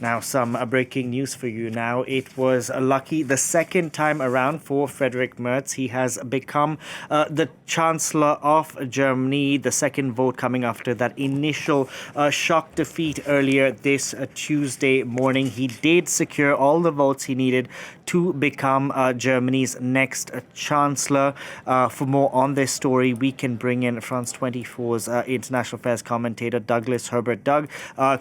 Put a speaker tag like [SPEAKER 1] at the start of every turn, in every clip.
[SPEAKER 1] Now, some breaking news for you now. It was lucky the second time around for Friedrich Merz. He has become the chancellor of Germany, the second vote coming after that initial shock defeat earlier this Tuesday morning. He did secure all the votes he needed to become Germany's next chancellor. For more on this story, we can bring in France 24's international affairs commentator Douglas Herbert. Doug,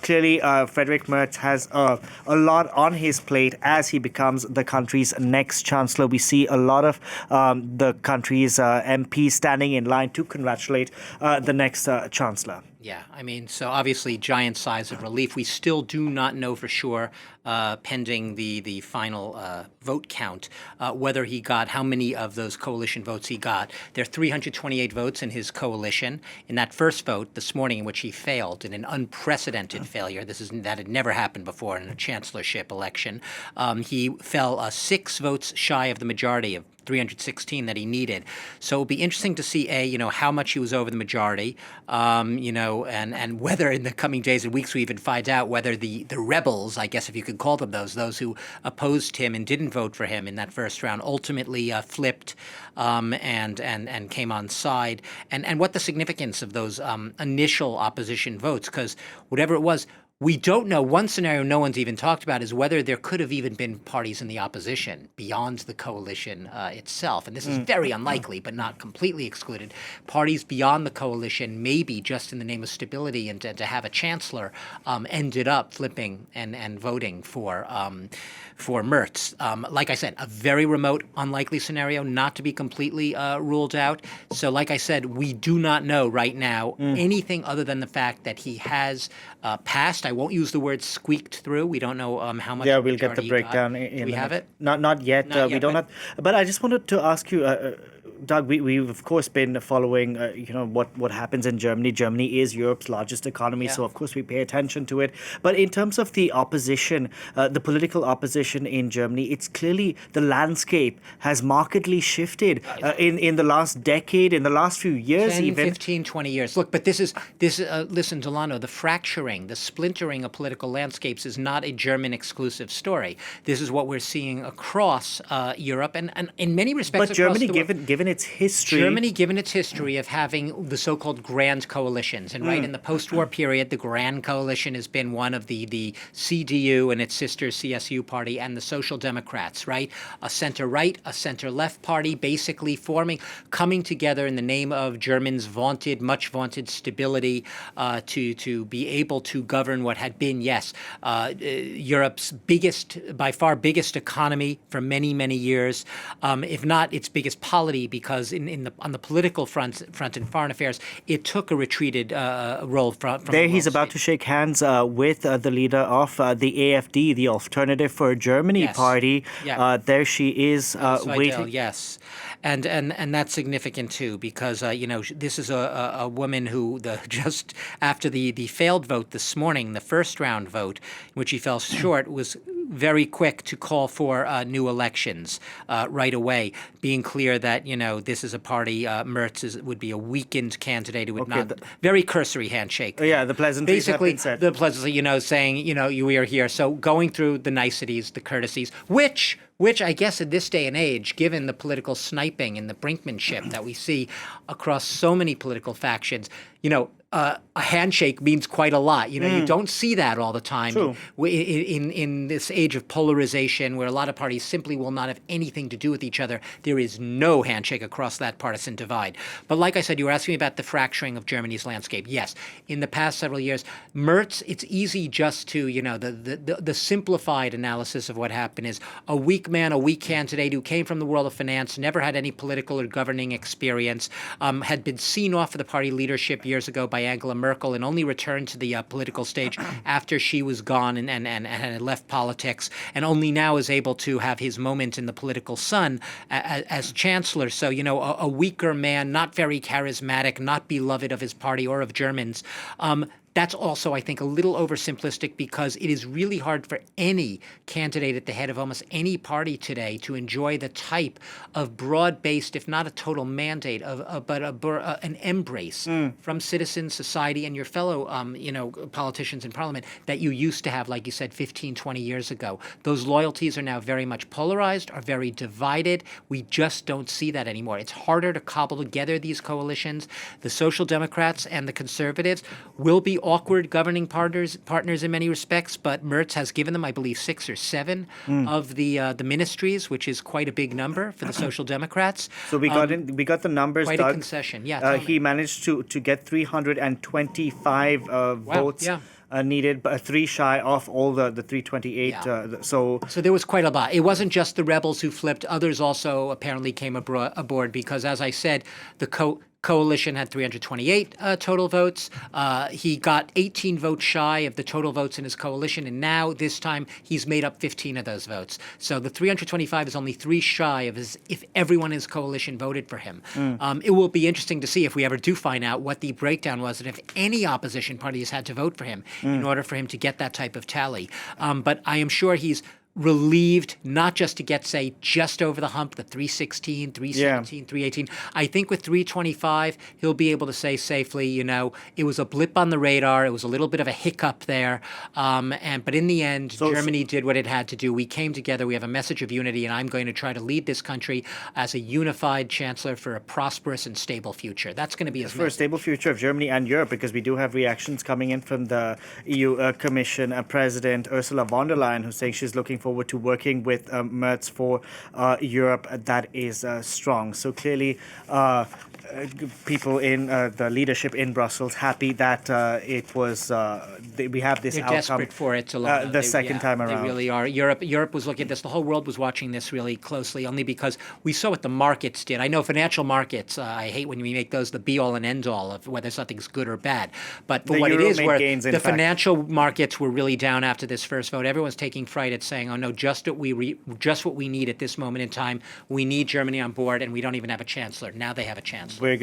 [SPEAKER 1] clearly Friedrich Merz has a lot on his plate as he becomes the country's next chancellor. We see a lot of the country's MPs standing in line to congratulate the next chancellor.
[SPEAKER 2] Yeah, I mean, so obviously giant sighs of relief. We still do not know for sure, pending the final vote count, whether he got how many of those coalition votes he got. There are 328 votes in his coalition. In that first vote this morning, in which he failed in an unprecedented failure, that had never happened before in a chancellorship election, he fell 6 votes shy of the majority of 316 that he needed. So it'll be interesting to see, how much he was over the majority, and whether in the coming days and weeks we even find out whether the rebels, I guess if you could call them those who opposed him and didn't vote for him in that first round, ultimately flipped and came on side, and what the significance of those initial opposition votes, because whatever it was, we don't know. One scenario no one's even talked about is whether there could have even been parties in the opposition beyond the coalition itself. And this is very unlikely, but not completely excluded. Parties beyond the coalition, maybe just in the name of stability and to have a chancellor, ended up flipping and voting for Mertz. Like I said, a very remote, unlikely scenario, not to be completely ruled out. So like I said, we do not know right now anything other than the fact that he has passed. I won't use the word squeaked through. We don't know how much.
[SPEAKER 1] Yeah, we'll get the breakdown.
[SPEAKER 2] We have it?
[SPEAKER 1] Not yet. We don't have. But I just wanted to ask you, Doug, we've of course been following, what happens in Germany. Germany is Europe's largest economy, so of course we pay attention to it. But in terms of the opposition, the political opposition in Germany, it's clearly the landscape has markedly shifted in the last decade, in the last few years
[SPEAKER 2] 10,
[SPEAKER 1] even.
[SPEAKER 2] 15, 20 years. Look, but listen, Delano, the fracturing, the splintering of political landscapes is not a German exclusive story. This is what we're seeing across Europe and in many respects
[SPEAKER 1] But Germany,
[SPEAKER 2] across the world.
[SPEAKER 1] given its history.
[SPEAKER 2] Germany, given its history of having the so-called grand coalitions, and in the post-war period, the grand coalition has been one of the CDU and its sister CSU party and the Social Democrats, right? A center-right, a center-left party, basically coming together in the name of Germans' much vaunted stability to be able to govern what had been, Europe's by far biggest economy for many, many years, if not its biggest polity, because on the political front in foreign affairs, it took a retreated role from
[SPEAKER 1] there. He's about to shake hands with the leader of the AfD, the Alternative for Germany party. There she is waiting.
[SPEAKER 2] Yes, and that's significant too, because this is a woman who just after the failed vote this morning, the first round vote, in which he fell short, was very quick to call for new elections right away, being clear that this is a party. Mertz would be a weakened candidate who would very cursory handshake.
[SPEAKER 1] The pleasantries
[SPEAKER 2] basically
[SPEAKER 1] have been said.
[SPEAKER 2] The pleasantly, saying we are here. So going through the niceties, the courtesies, which I guess in this day and age, given the political sniping and the brinkmanship that we see across so many political factions, a handshake means quite a lot. You don't see that all the time in this age of polarization where a lot of parties simply will not have anything to do with each other. There is no handshake across that partisan divide. But like I said, you were asking me about the fracturing of Germany's landscape. Yes, in the past several years, Mertz, it's easy just to, the simplified analysis of what happened is a weak man, a weak candidate who came from the world of finance, never had any political or governing experience, had been seen off of the party leadership years ago by Angela Merkel and only returned to the political stage after she was gone and had left politics, and only now is able to have his moment in the political sun as chancellor. So, a weaker man, not very charismatic, not beloved of his party or of Germans. that's also, I think, a little oversimplistic because it is really hard for any candidate at the head of almost any party today to enjoy the type of broad-based, if not a total mandate, but an embrace from citizen society and your fellow, politicians in parliament that you used to have, like you said, 15, 20 years ago. Those loyalties are now very much polarized, are very divided. We just don't see that anymore. It's harder to cobble together these coalitions. The Social Democrats and the Conservatives will be awkward governing partners in many respects, but Mertz has given them, I believe, 6 or 7 of the ministries, which is quite a big number for the Social Democrats.
[SPEAKER 1] So we got the numbers.
[SPEAKER 2] Quite
[SPEAKER 1] Doug.
[SPEAKER 2] a concession. Yeah.
[SPEAKER 1] He managed to get 325 votes.
[SPEAKER 2] Yeah.
[SPEAKER 1] Needed, but 3 shy of all the 328. So
[SPEAKER 2] there was quite a lot. It wasn't just the rebels who flipped. Others also apparently came aboard because, as I said, the coalition had 328 total votes. He got 18 votes shy of the total votes in his coalition, and now this time he's made up 15 of those votes. So the 325 is only 3 shy of if everyone in his coalition voted for him. It will be interesting to see if we ever do find out what the breakdown was and if any opposition parties had to vote for him in order for him to get that type of tally. But I am sure he's relieved not just to get, say, just over the hump, the 316, 317, 318. I think with 325, he'll be able to say safely, it was a blip on the radar. It was a little bit of a hiccup there. But in the end, Germany did what it had to do. We came together. We have a message of unity, and I'm going to try to lead this country as a unified chancellor for a prosperous and stable future. That's going to be his message.
[SPEAKER 1] For a stable future of Germany and Europe, because we do have reactions coming in from the EU Commission President Ursula von der Leyen, who's saying she's looking forward to working with Mertz for Europe that is strong. So clearly, people in the leadership in Brussels happy that it was we have this
[SPEAKER 2] They're
[SPEAKER 1] outcome.
[SPEAKER 2] Desperate for it to
[SPEAKER 1] the second time around.
[SPEAKER 2] They really are. Europe was looking at this. The whole world was watching this really closely, only because we saw what the markets did. I know financial markets. I hate when we make those the be all and end all of whether something's good or bad. But for what it is, where the financial markets were really down after this first vote, everyone's taking fright at saying, "Oh no, just what we need at this moment in time. We need Germany on board, and we don't even have a chancellor." Now they have a chancellor.